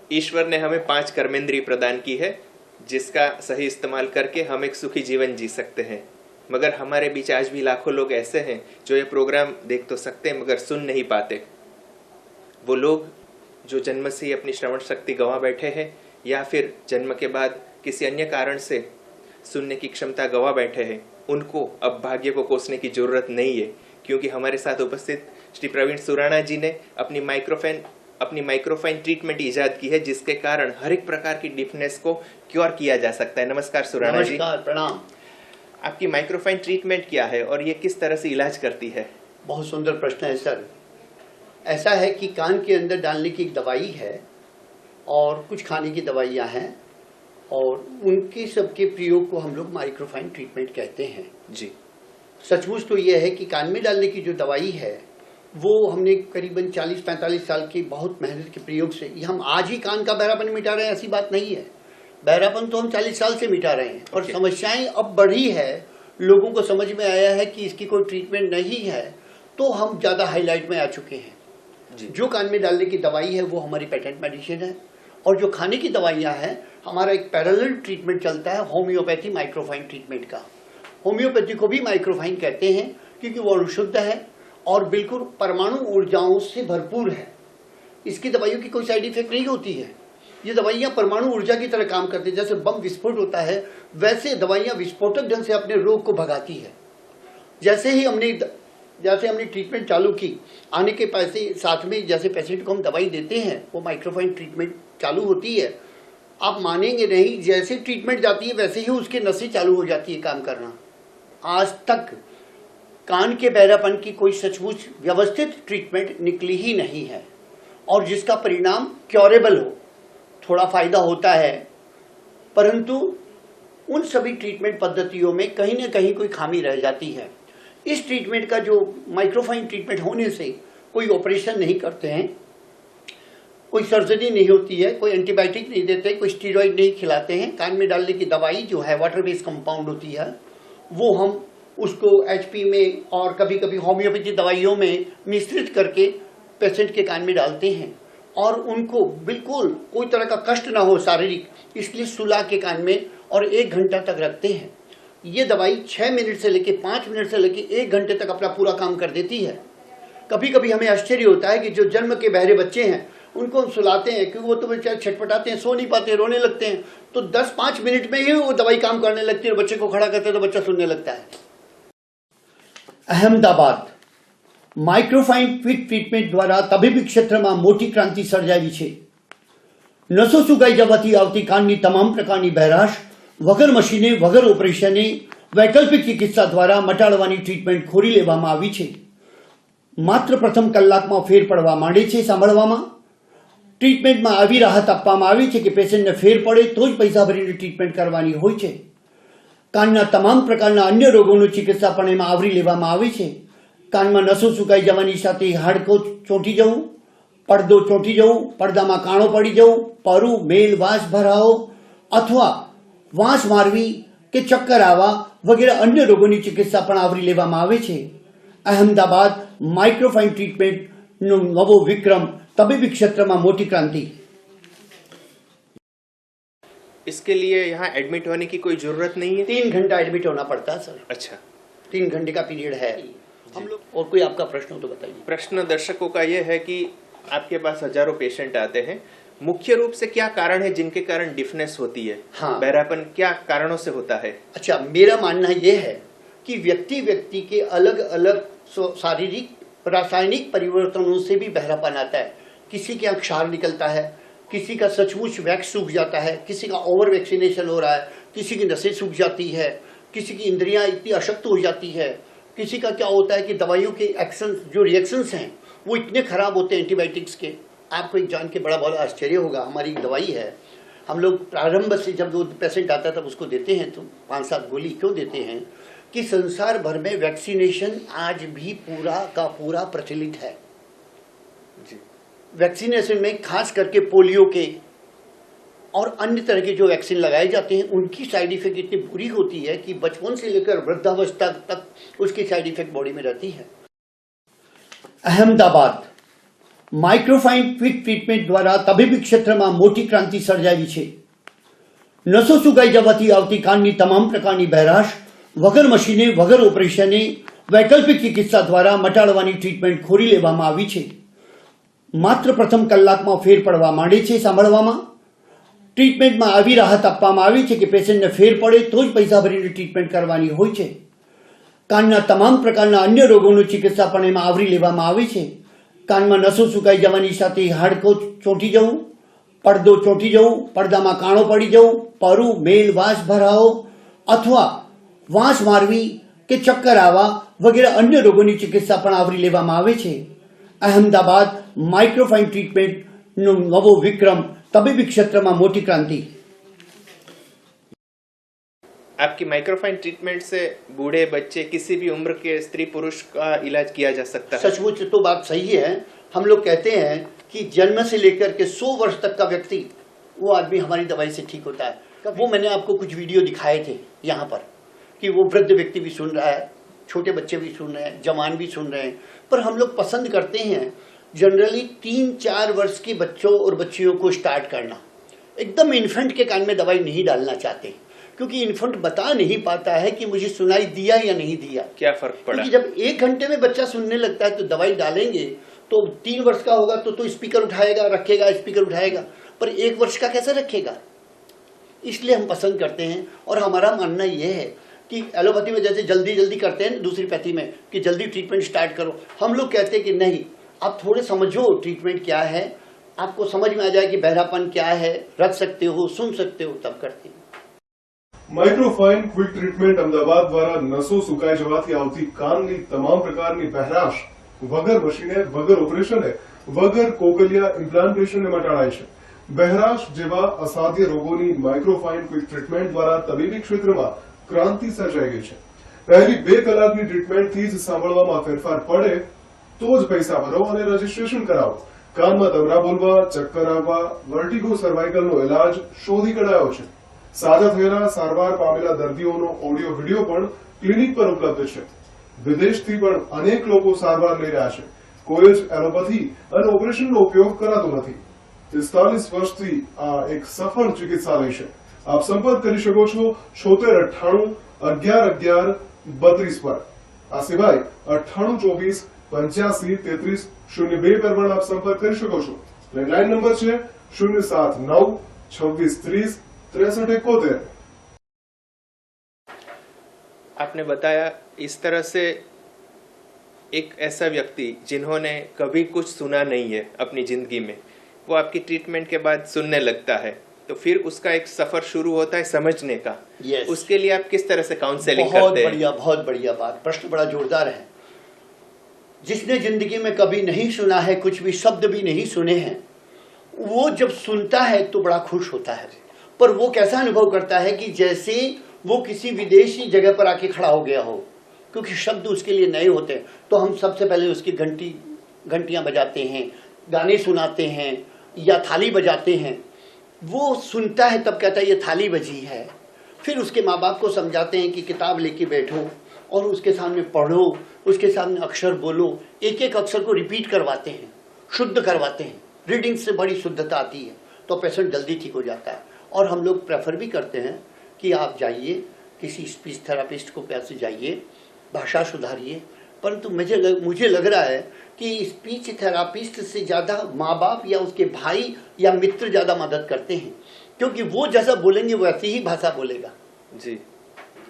ईश्वर ने हमें 5 कर्मेंद्रिय प्रदान की है, जिसका सही इस्तेमाल करके हम एक सुखी जीवन जी सकते हैं। मगर हमारे बीच आज भी लाखों लोग ऐसे हैं जो ये प्रोग्राम देख तो सकते हैं मगर सुन नहीं पाते। वो लोग जो जन्म से ही अपनी श्रवण शक्ति गंवा बैठे हैं या फिर जन्म के बाद किसी अन्य कारण से सुनने की क्षमता गंवा बैठे हैं, उनको अब भाग्य को कोसने की जरूरत नहीं है, क्योंकि हमारे साथ उपस्थित श्री प्रवीण सुराणा जी ने अपनी माइक्रोफाइन ट्रीटमेंट इजाद की है, जिसके कारण हर एक प्रकार की डिफनेस को क्योर किया जा सकता है। नमस्कार सुराणा जी। नमस्कार, प्रणाम। आपकी माइक्रोफाइन ट्रीटमेंट क्या है और ये किस तरह से इलाज करती है? बहुत सुंदर प्रश्न है सर। ऐसा है कि कान के अंदर डालने की एक दवाई है और कुछ खाने की दवाइयाँ हैं और उनके सबके प्रयोग को हम लोग माइक्रोफाइन ट्रीटमेंट कहते हैं जी। सचमुच तो यह है कि कान में डालने की जो दवाई है वो हमने करीबन 40-45 साल की बहुत मेहनत के प्रयोग से, हम आज ही कान का बहरापन मिटा रहे हैं ऐसी बात नहीं है। बहरापन तो हम 40 साल से मिटा रहे हैं और समस्याएं अब बढ़ी है, लोगों को समझ में आया है कि इसकी कोई ट्रीटमेंट नहीं है, तो हम ज़्यादा हाईलाइट में आ चुके हैं। जो कान में डालने की दवाई है वो हमारी पेटेंट मेडिसिन है और जो खाने की दवाइयाँ हैं हमारा एक पैरेलल ट्रीटमेंट चलता है होम्योपैथी माइक्रोफाइन ट्रीटमेंट का। होम्योपैथी को भी माइक्रोफाइन कहते हैं क्योंकि वो अणुशुद्ध है और बिल्कुल परमाणु ऊर्जाओं से भरपूर है। इसकी दवाइयों की कोई साइड इफेक्ट नहीं होती है। ये दवाइयाँ परमाणु ऊर्जा की तरह काम करती है। जैसे बम विस्फोट होता है वैसे दवाइयाँ विस्फोटक ढंग से अपने रोग को भगाती है। जैसे ही हमने ट्रीटमेंट चालू की, आने के पैसे साथ में जैसे पेशेंट को हम दवाई देते हैं वो माइक्रोफाइन ट्रीटमेंट चालू होती है। आप मानेंगे नहीं, जैसे ट्रीटमेंट जाती है वैसे ही उसके नसें चालू हो जाती है काम करना। आज तक कान के बहरापन की कोई सचमुच व्यवस्थित ट्रीटमेंट निकली ही नहीं है और जिसका परिणाम क्योरेबल हो। थोड़ा फायदा होता है, परंतु उन सभी ट्रीटमेंट पद्धतियों में कहीं ना कहीं कोई खामी रह जाती है। इस ट्रीटमेंट का जो माइक्रोफाइन ट्रीटमेंट होने से कोई ऑपरेशन नहीं करते हैं, कोई सर्जरी नहीं होती है, कोई एंटीबायोटिक नहीं देते, कोई स्टीरॉइड नहीं खिलाते हैं। कान में डालने की दवाई जो है वाटर बेस्ड कंपाउंड होती है, वो हम उसको एचपी में और कभी कभी होम्योपैथी दवाइयों में मिश्रित करके पेशेंट के कान में डालते हैं और उनको बिल्कुल कोई तरह का कष्ट ना हो शारीरिक, इसलिए सुला के कान में और 1 घंटा तक रखते हैं। ये दवाई 6 मिनट से लेके 5 मिनट से लेके 1 घंटे तक अपना पूरा काम कर देती है। कभी कभी हमें आश्चर्य होता है कि जो जन्म के बहरे बच्चे हैं उनको हम सुलाते हैं क्योंकि वो तो बेचारे छटपटाते हैं, सो नहीं पाते, रोने लगते हैं, तो 10-5 मिनट में ही वो दवाई काम करने लगती है और बच्चे को खड़ा करते हैं तो बच्चा सुनने लगता है। अहमदाबाद माइक्रोफाइन ट्रीटमेंट द्वारा तबीबी क्षेत्रमा मोटी क्रांति सर्जाई है। नसों सुगाई जवाथी आवती काननी तमाम प्रकारनी बहराश वगर मशीने वगर ऑपरेशने वैकल्पिक चिकित्सा द्वारा मटाड़वानी ट्रीटमेंट खोरी लेवामां आवी छे। मात्र प्रथम कलाकमां फेर पड़वा मांडे छे। सांभळवामां ट्रीटमेंटमां आवी राहत आपवामां आवी छे के पेशेंटने फेर पड़े तो ज पैसा भरीने ट्रीटमेंट करवानी होय छे। कानना तमाम प्रकारना अन्य रोगोनी चिकित्सा पण एमां आवरी लेवामां आवे छे। कानमा नसों सुकाई जवानी साथे हाडको ચોંટી जवुं, પડદો ચોંટી जवुं, પડદામાં કાણો પડી જવું, પરું મેલ વાસ ભરાવો अथवा વાંસ મારવી કે ચક્કર આવવા વગેરે अन्य રોગોની चिकित्सा પણ આવરી લેવામાં આવે છે। अहमदाबाद माइक्रोफाइन ट्रीटमेंटનો નવો વિક્રમ, तबीबी क्षेत्રમાં मोटी क्रांति। इसके लिए यहाँ एडमिट होने की कोई जरूरत नहीं है? 3 घंटा एडमिट होना पड़ता है सर। अच्छा, 3 घंटे का पीरियड है हम लोग। और कोई आपका प्रश्न हो तो बताइए। प्रश्न दर्शकों का यह है कि आपके पास हजारों पेशेंट आते हैं, मुख्य रूप से क्या कारण है जिनके कारण डिफनेस होती है? हाँ, बहरापन क्या कारणों से होता है? अच्छा, मेरा मानना यह है कि व्यक्ति के अलग अलग शारीरिक रासायनिक परिवर्तनों से भी बहरापन आता है। किसी के आँख क्षार निकलता है, किसी का सचमुच वैक्स सूख जाता है, किसी का ओवर वैक्सीनेशन हो रहा है, किसी की नसें सूख जाती है, किसी की इंद्रियां इतनी अशक्त हो जाती है, किसी का क्या होता है कि दवाइयों के एक्शन जो रिएक्शंस हैं वो इतने खराब होते हैं एंटीबायोटिक्स के। आपको एक जान के बड़ा आश्चर्य होगा, हमारी एक दवाई है, हम लोग प्रारंभ से जब वो पेशेंट आता है तब उसको देते हैं तो 5-7 गोली क्यों देते हैं कि संसार भर में वैक्सीनेशन आज भी पूरा का पूरा प्रचलित है। वैक्सीनेशन में खास करके पोलियो के और अन्य तरह के जो वैक्सीन लगाए जाते हैं उनकी साइड इफेक्ट इतनी बुरी होती है कि बचपन से लेकर वृद्धावस्था तक उसकी साइड इफेक्ट बॉडी में रहती है। अहमदाबाद માઇક્રોફાઇન ક્વિક ટ્રીટમેન્ટ દ્વારા તબીબી ક્ષેત્રમાં મોટી ક્રાંતિ સર્જાવી છે. નસો સુકાઈ જવાથી આવતી કાનની તમામ પ્રકારની બહેરાશ વગર મશીને વગર ઓપરેશને વૈકલ્પિક ચિકિત્સા દ્વારા મટાડવાની ટ્રીટમેન્ટ ખોરી લેવામાં આવી છે. માત્ર પ્રથમ કલાકમાં ફેર પડવા માંડે છે સાંભળવામાં. ટ્રીટમેન્ટમાં આવી રાહત આપવામાં આવી છે કે પેશન્ટને ફેર પડે તો જ પૈસા ભરીને ટ્રીટમેન્ટ કરવાની હોય છે. કાનના તમામ પ્રકારના અન્ય રોગોની ચિકિત્સા પણ એમાં આવરી લેવામાં આવે છે. કાનમાં નસો સુકાઈ જવાની સાથે હાડકો ચોંટી જવું, પડદો ચોંટી જવું, પડદામાં કાણો પડી જવું, પરું, મેલ, વાસ ભરાવો અથવા વાંસ મારવી કે ચક્કર આવવા વગેરે અન્ય રોગોની चिकित्सा પણ આવરી લેવામાં આવે છે. અહેમદાબાદ માઇક્રોફાઇન ટ્રીટમેન્ટનો નવો વિક્રમ તબીબી ક્ષેત્રમાં મોટી ક્રાંતિ. आपकी माइक्रोफाइन ट्रीटमेंट से बूढ़े बच्चे किसी भी उम्र के स्त्री पुरुष का इलाज किया जा सकता है. सचमुच तो बात सही है. हम लोग कहते हैं कि जन्म से लेकर के 100 वर्ष तक का व्यक्ति वो आदमी हमारी दवाई से ठीक होता है. वो मैंने आपको कुछ वीडियो दिखाए थे यहाँ पर कि वो वृद्ध व्यक्ति भी सुन रहा है, छोटे बच्चे भी सुन रहे हैं, जवान भी सुन रहे हैं. पर हम लोग पसंद करते हैं जनरली 3-4 वर्ष के बच्चों और बच्चियों को स्टार्ट करना. एकदम इन्फेंट के कान में दवाई नहीं डालना चाहते क्योंकि इन्फेंट बता नहीं पाता है कि मुझे सुनाई दिया या नहीं दिया, क्या फर्क पड़ा. क्योंकि जब 1 घंटे में बच्चा सुनने लगता है तो दवाई डालेंगे तो 3 वर्ष का होगा तो स्पीकर उठाएगा, रखेगा, स्पीकर उठाएगा, पर 1 वर्ष का कैसे रखेगा. इसलिए हम पसंद करते हैं और हमारा मानना यह है कि एलोपैथी में जैसे जल्दी जल्दी करते हैं दूसरी पैथी में कि जल्दी ट्रीटमेंट स्टार्ट करो, हम लोग कहते हैं कि नहीं, आप थोड़े समझो ट्रीटमेंट क्या है, आपको समझ में आ जाए कि बहरापन क्या है, रख सकते हो, सुन सकते हो, तब करते हैं. માઇક્રોફાઇન ક્વિક ટ્રીટમેન્ટ અમદાવાદ દ્વારા નસો સુકાઈ જવાથી આવતી કાનની તમામ પ્રકારની બહેરાશ વગર મશીને વગર ઓપરેશને વગર કોગલિયા ઇમ્પ્લાન્ટેશનને મટાડાય છે. બહેરાશ જેવા અસાધ્ય રોગોની માઇક્રોફાઇન ક્વિક ટ્રીટમેન્ટ દ્વારા તબીબી ક્ષેત્રમાં ક્રાંતિ સર્જાઈ ગઈ છે. પહેલી 2 કલાકની ટ્રીટમેન્ટથી જ સાંભળવામાં ફેરફાર પડે તો જ પૈસા ભરો અને રજીસ્ટ્રેશન કરાવો. કાનમાં તબરા બોલવા, ચક્કર આવવા, વર્ટિગો સર્વાઇકલનો ઇલાજ શોધી કઢાયો છે. સાજા થયેલા સારવાર પામેલા દર્દીઓનો ઓડિયો વિડિયો પણ ક્લિનિક પર ઉપલબ્ધ છે. વિદેશથી પણ અનેક લોકો સારવાર લઈ રહ્યા છે. કોઈ જ એલોપેથી અને ઓપરેશનનો ઉપયોગ કરાતો નથી. 43 વર્ષથી આ એક સફળ ચિકિત્સાલય છે. આપ સંપર્ક કરી શકો છો 7698 11 11 32 પર. આ સિવાય 9824 85 33 02 પર પણ આપ સંપર્ક કરી શકો છો. લેન્ડલાઇન નંબર છે 079 26 30 6371. आपने बताया इस तरह से एक ऐसा व्यक्ति जिन्होंने कभी कुछ सुना नहीं है अपनी जिंदगी में, वो आपकी ट्रीटमेंट के बाद सुनने लगता है, तो फिर उसका एक सफर शुरू होता है समझने का. Yes. उसके लिए आप किस तरह से काउंसलिंग करते हैं. बहुत बढ़िया बात, प्रश्न बड़ा जोरदार है. जिसने जिंदगी में कभी नहीं सुना है, कुछ भी शब्द भी नहीं सुने हैं, वो जब सुनता है तो बड़ा खुश होता है. पर वो कैसा अनुभव करता है कि जैसे वो किसी विदेशी जगह पर आके खड़ा हो गया हो, क्योंकि शब्द उसके लिए नए होते हैं. तो हम सबसे पहले उसकी घंटियां बजाते हैं, गाने सुनाते हैं या थाली बजाते हैं. वो सुनता है तब कहता है ये थाली बजी है. फिर उसके माँ बाप को समझाते हैं कि किताब लेके बैठो और उसके सामने पढ़ो, उसके सामने अक्षर बोलो, एक एक अक्षर को रिपीट करवाते हैं, शुद्ध करवाते हैं. रीडिंग से बड़ी शुद्धता आती है तो पेशेंट जल्दी ठीक हो जाता है. और हम लोग प्रेफर भी करते हैं कि आप जाइए किसी स्पीच थेरापिस्ट को पैसे जाइए, भाषा सुधारिए. परंतु मुझे लग रहा है कि स्पीच थेरापिस्ट से ज़्यादा माँ बाप या उसके भाई या मित्र ज़्यादा मदद करते हैं, क्योंकि वो जैसा बोलेंगे वैसी ही भाषा बोलेगा जी.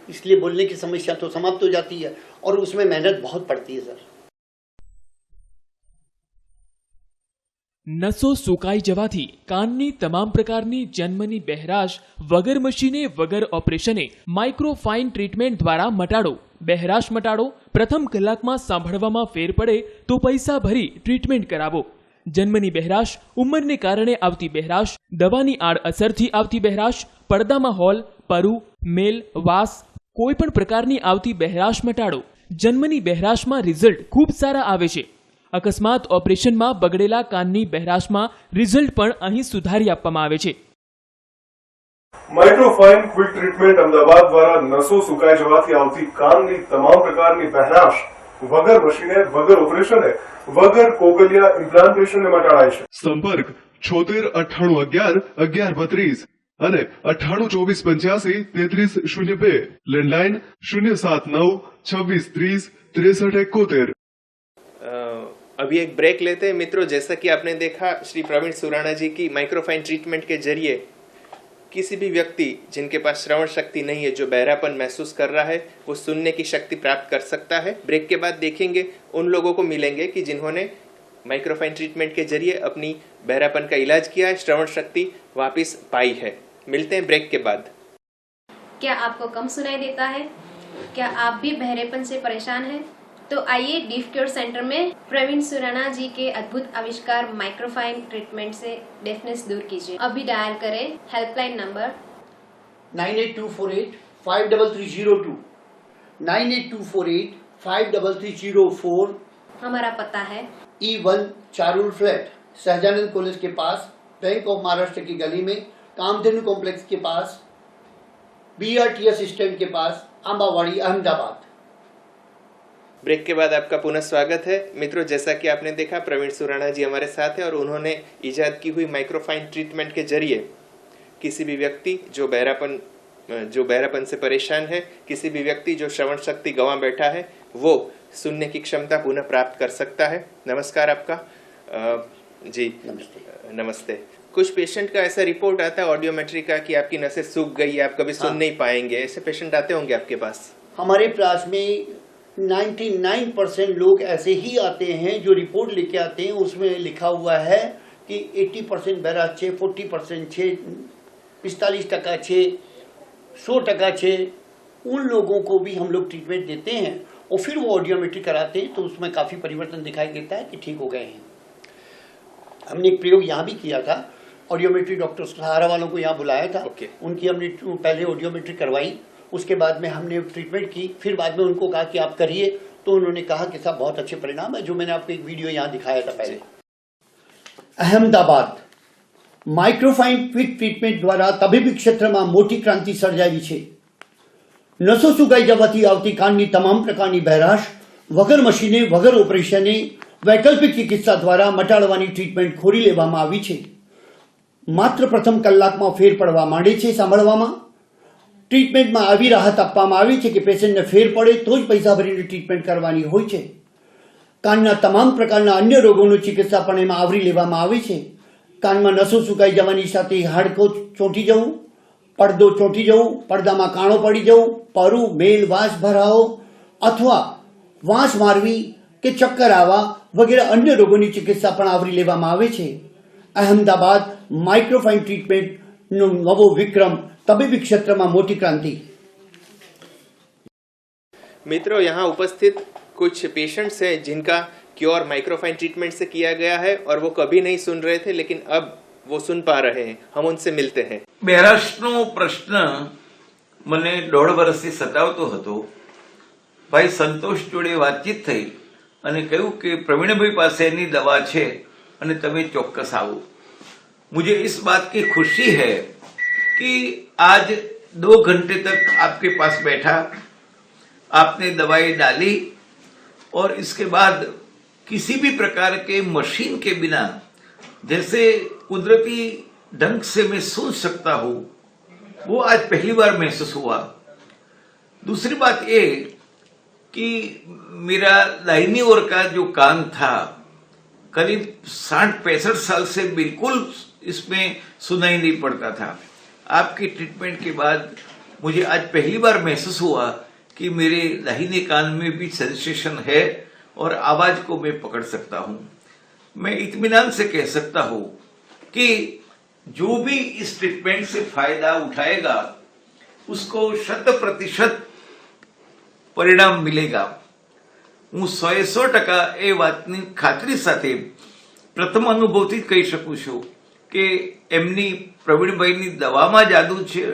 इसलिए बोलने की समस्या तो समाप्त हो जाती है और उसमें मेहनत बहुत पड़ती है. सर, નસો સુકાઈ જવાથી કાનની તમામ પ્રકારની જન્મની બહેરાશ વગર મશીને વગર ઓપરેશને માઇક્રોફાઇન ટ્રીટમેન્ટ દ્વારા મટાડો. બહેરાશ મટાડો, પ્રથમ કલાકમાં સાંભળવામાં ફેર પડે તો પૈસા ભરી ટ્રીટમેન્ટ કરાવો. જન્મની બહેરાશ, ઉંમરને કારણે આવતી બહેરાશ, દવાની આડઅસરથી આવતી બહેરાશ, પડદામાં હોલ, પરુ, મેલ, વાસ, કોઈપણ પ્રકારની આવતી બહેરાશ મટાડો. જન્મની બહેરાશમાં રિઝલ્ટ ખૂબ સારા આવે છે. અકસ્માત ઓપરેશનમાં બગડેલા કાનની બહેરાશમાં રિઝલ્ટ પણ અહીં સુધારી આપવામાં આવે છે. માઇક્રોફાઇન ક્વિક ટ્રીટમેન્ટ અમદાવાદ દ્વારા નસો સુકાઈ જવાથી આવતી કાનની તમામ પ્રકારની બહેરાશ વગર મશીને વગર ઓપરેશને વગર કોગલિયા ઇમ્પ્લાન્ટેશનને મટાડાય છે. સંપર્ક 7698111132 અને 9824853302, લેન્ડલાઇન 07926306371. अभी एक ब्रेक लेते हैं मित्रों। जैसा कि आपने देखा श्री प्रवीण सुराणा जी की माइक्रोफाइन ट्रीटमेंट के जरिए किसी भी व्यक्ति जिनके पास श्रवण शक्ति नहीं है, जो बहरापन महसूस कर रहा है, वो सुनने की शक्ति प्राप्त कर सकता है। ब्रेक के बाद देखेंगे उन लोगों को मिलेंगे कि जिन्होंने माइक्रोफाइन ट्रीटमेंट के जरिए अपनी बहरापन का इलाज किया है, श्रवण शक्ति वापस पाई है। मिलते हैं ब्रेक के बाद। क्या आपको कम सुनाई देता है? क्या आप भी बहरेपन से परेशान हैं? तो आइए डीफ क्योर सेंटर में प्रवीण सुराणा जी के अद्भुत आविष्कार माइक्रोफाइन ट्रीटमेंट से डेफनेस दूर कीजिए। अभी डायल करें हेल्पलाइन नंबर 9824853302, 9824853304। हमारा पता है E1 चारूल फ्लैट, सहजानंद कॉलेज के पास, बैंक ऑफ महाराष्ट्र की गली में, कामधेनु कॉम्प्लेक्स के पास, BRTS स्टैंड के पास, आंबावाड़ी, अहमदाबाद। ब्रेक के बाद आपका पुनः स्वागत है मित्रों। जैसा कि आपने देखा प्रवीण सुराणा जी हमारे साथ हैं और उन्होंने इजाद की हुई माइक्रोफाइन ट्रीटमेंट के जरिए किसी भी व्यक्ति जो बहरापन से परेशान है, किसी भी व्यक्ति जो श्रवण शक्ति गंवा बैठा है, वो सुनने की क्षमता पुनः प्राप्त कर सकता है। नमस्कार आपका। जी नमस्ते। कुछ पेशेंट का ऐसा रिपोर्ट आता है ऑडियोमेट्री का कि आपकी नसें सूख गई है, आप कभी सुन नहीं पाएंगे। ऐसे पेशेंट आते होंगे आपके पास? हमारे पास में 99% लोग ऐसे ही आते हैं जो रिपोर्ट लेके आते हैं। उसमें लिखा हुआ है कि 80% बहराश छे, 40% छे, 45% छे, 100% छे। उन लोगों को भी हम लोग ट्रीटमेंट देते हैं और फिर वो ऑडियोमेट्री कराते हैं तो उसमें काफ़ी परिवर्तन दिखाई देता है कि ठीक हो गए हैं। हमने एक प्रयोग यहाँ भी किया था, ऑडियोमेट्री डॉक्टर सहारा वालों को यहाँ बुलाया था। उनकी हमने पहले ऑडियोमेट्री करवाई, उसके बाद में हमने ट्रीटमेंट की, फिर बाद में उनको कहा कि आप करिए, तो उन्होंने कहा कि साहब बहुत अच्छे परिणाम है, जो मैंने आपको एक वीडियो यहाँ दिखाया था पहले। अहमदाबाद माइक्रोफाइन क्विक ट्रीटमेंट द्वारा तबीबी क्षेत्રમાં મોટી ક્રાંતિ સર્જાવી છે। નસો સુકાઈ જવાથી આવતી કાનની તમામ પ્રકારની બહેરાશ વગર મશીને વગર ઓપરેશને વૈકલ્પિક ચિકિત્સા દ્વારા મટાડવાની ટ્રીટમેન્ટ ખોરી લેવામાં આવી છે। માત્ર પ્રથમ કલાકમાં ફેર પડવા માંડે છે સાંભળવામાં। ટ્રીટમેન્ટમાં આવી રાહત આપવામાં આવી છે કે પેશન્ટને ફેર પડે તો જ પૈસા ભરીને ટ્રીટમેન્ટ કરવાની હોય છે। કાનના તમામ પ્રકારના અન્ય રોગોની ચિકિત્સા પણ એમાં આવરી લેવામાં આવે છે। કાનમાં નસો સુકાઈ જવાની સાથે હાડકો ચોંટી જવું, પડદો ચોંટી જવું, પડદામાં કાણો પડી જવું, પરું, મેલ, વાસ ભરાવો અથવા વાસ મારવી કે ચક્કર આવવા વગેરે અન્ય રોગોની ચિકિત્સા પણ આવરી લેવામાં આવે છે। અહેમદાબાદ માઇક્રોફાइन ટ્રીટમેન્ટનો નવો વિક્રમ, तबीबी क्षेत्र में मोटी क्रांति। मित्रों, यहाँ उपस्थित कुछ पेशेंट्स हैं जिनका क्योर माइक्रोफाइन ट्रीटमेंट से किया गया है और वो कभी नहीं सुन रहे थे, लेकिन अब वो सुन पा रहे हैं। हम उनसे मिलते हैं। બહેરાશનો પ્રશ્ન મને 1.5 વર્ષથી સતાવતો હતો। ભાઈ સંતોષ જોડે વાતચીત થઈ અને કહ્યું કે પ્રવીણભાઈ પાસે એની દવા છે અને તમે ચોક્કસ આવો। मुझे इस बात की खुशी है कि आज 2 घंटे तक आपके पास बैठा, आपने दवाई डाली और इसके बाद किसी भी प्रकार के मशीन के बिना जैसे कुदरती ढंग से मैं सुन सकता हूं, वो आज पहली बार महसूस हुआ। दूसरी बात ये कि मेरा दाहिनी ओर का जो कान था करीब 60-65 साल से बिल्कुल इसमें सुनाई नहीं पड़ता था। आपकी ट्रीटमेंट के बाद मुझे आज पहली बार महसूस हुआ कि मेरे दाहिने कान में भी सेंसेशन है और आवाज को मैं पकड़ सकता हूं। मैं इत्मीनान से कह सकता हूं कि जो भी इस ट्रीटमेंट से फायदा उठाएगा उसको 100% परिणाम मिलेगा। હું 100% એ વાતની ખાતરી સાથે પ્રથમ અનુભવથી જ કહી શકું છું કે એમની પ્રવીણભાઈની દવામાં જાદુ છે